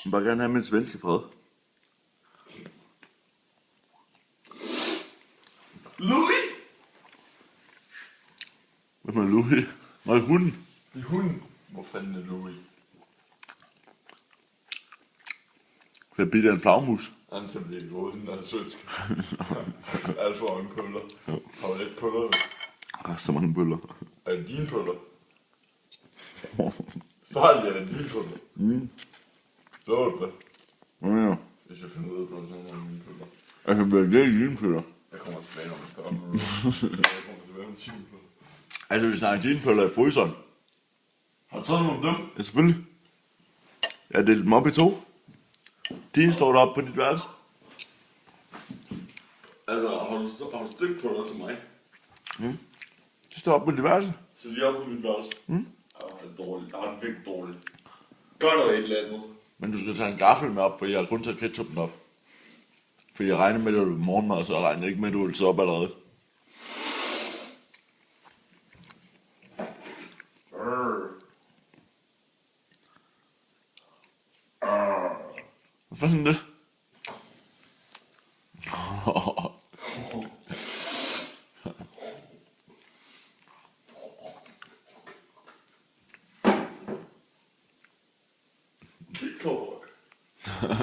vil bare gerne have min svenske fred. Louis! Hvem er Louis? Nej, hunden. Det er hunden. Hvor fanden er Louis? Det er bidt af en flagmus. Han er simpelthen ikke den er svensk. Alt for mange pøller. Har du ikke pøller? Der er så mange bøller. Er det dine pøller? Svaret er det dine pøller. Så er det det. Hvad mener du? Hvis jeg finder ud af, at det er mine pøller. Altså, det er dine pøller. Jeg kommer tilbage om 40 minutter. Jeg kommer tilbage om 10 minutter. Altså, vi snakker dine pøller i fryseren. Har du taget nogle af dem? Ja, selvfølgelig. Jeg har delt dem op i 2. Dine står deroppe på dit værelse. Altså, har du stegt pøller til mig? De står oppe på dit værelse. Så de er oppe på mit værelse? Ja, det er dårligt. Det er virkelig dårligt. Gør noget et eller andet. Men du skal tage en gaffel med op, for jeg har kun taget ketchupen op. For jeg regner med, at du er morgenmad, så jeg regner ikke med, at du vil tage op allerede. Hvad fanden er det?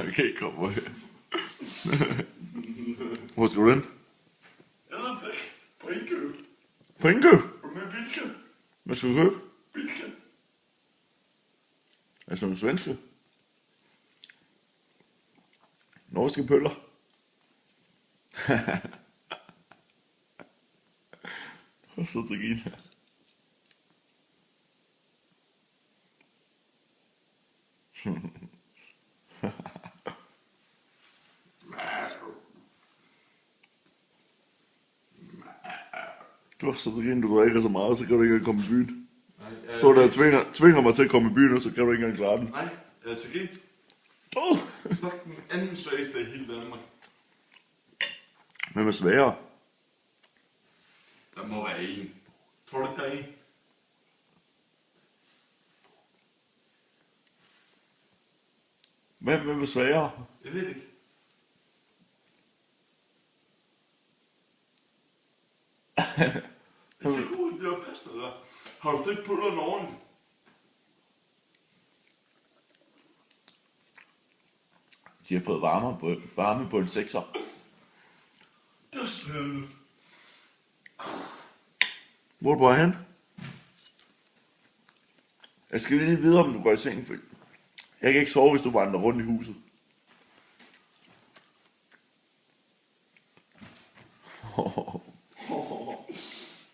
Okay, kom på. Hvor skal du hen? Jeg ved det ikke. På indkøb. På indkøb? Med Bilka. Hvad skal du købe? Bilka. Altså nogle svenske? Norske pøller? Og så til Gina. Du har så til Gina, du drikker så meget, så kan du ikke engang komme i byen. Står der og tvinger mig til at komme i byen, og så kan du ikke engang klare den. Nej, jeg er til grin. Oh. Nok den anden svageste i hele Danmark. Hvem er sværere? Der må være en. Tror du ikke, der er en? Hvem er sværere? Jeg ved ikke. Jeg tænker ud, det var pasta der. Har du stegt pøllerne ordentligt? De har fået varme på en 6'er. Det er slet. Hvor er du på hen? Jeg skal lige vide, om du går i seng, for jeg kan ikke sove, hvis du vandrer rundt i huset.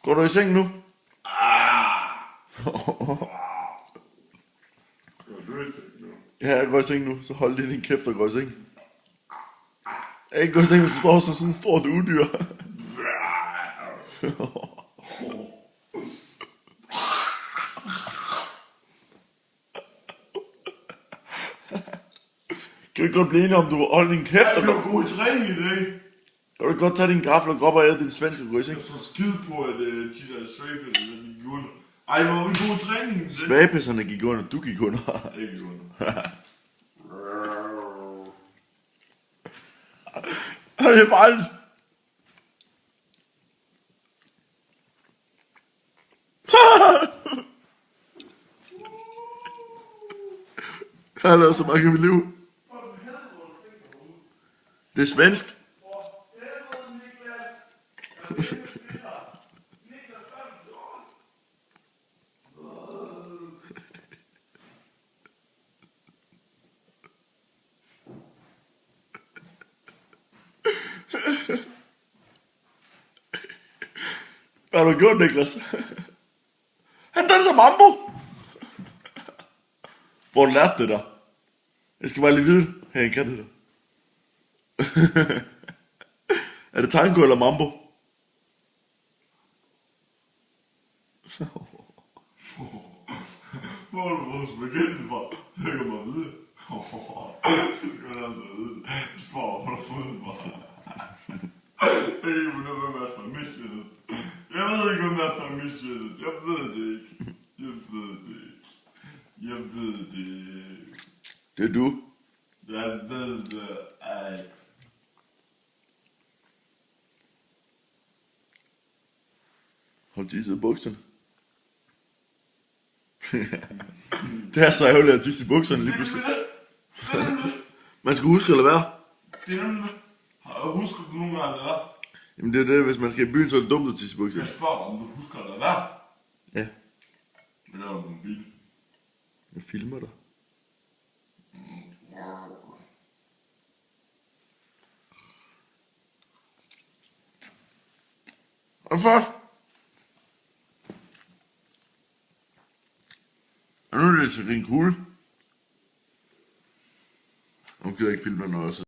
Går du i seng nu? Går du i seng nu? Ja, jeg går i seng nu, så hold lige din kæft og gå i seng. Jeg kan gå i seng, hvis du står som sådan en stort udyr. Kan vi godt blive enige om, du holder din kæft? Jeg blev god i træning i dag. Kan du godt tage din gaffel og gå op og æde din svenske og gå i seng? Jeg så skide på, at de der svagpiller, de gik under. Ej, hvor var vi god i træning i dag. Svagpisserne gik under, du gik under. Ikke under. Det er farligt. Jeg har lavet så mange i mit liv. Det er svensk. Hvad har du gjort, Niklas? Han danser mambo! Hvor har du lært det der? Jeg skal bare lige vide, hey, kan det der? Er det tango eller mambo? Hvor er du vores spaghetti fra? Det kan man vide. Det kan man altså vide. Spørg, hvor du har fået den fra. Jeg kan ikke begynde med Master Misshittet. Jeg ved ikke, hvad Master Misshittet. Jeg ved det ikke. Jeg ved det ikke. Det er du. Det er... Har du tisset i bukserne? Det er så ærgerligt at tisse i bukserne lige pludselig. Man skal huske at lade være. Det er nemlig det. Husker du nogle gange, eller? Jamen det er det, hvis man skal i byen, så er det dumt at tisse i bukserne. Jeg spørger om du husker at lade være. Ja, Det laver du en bil. jeg filmer dig. Og først. Og nu er det til en kugle. Nu kan jeg ikke filme dig noget, så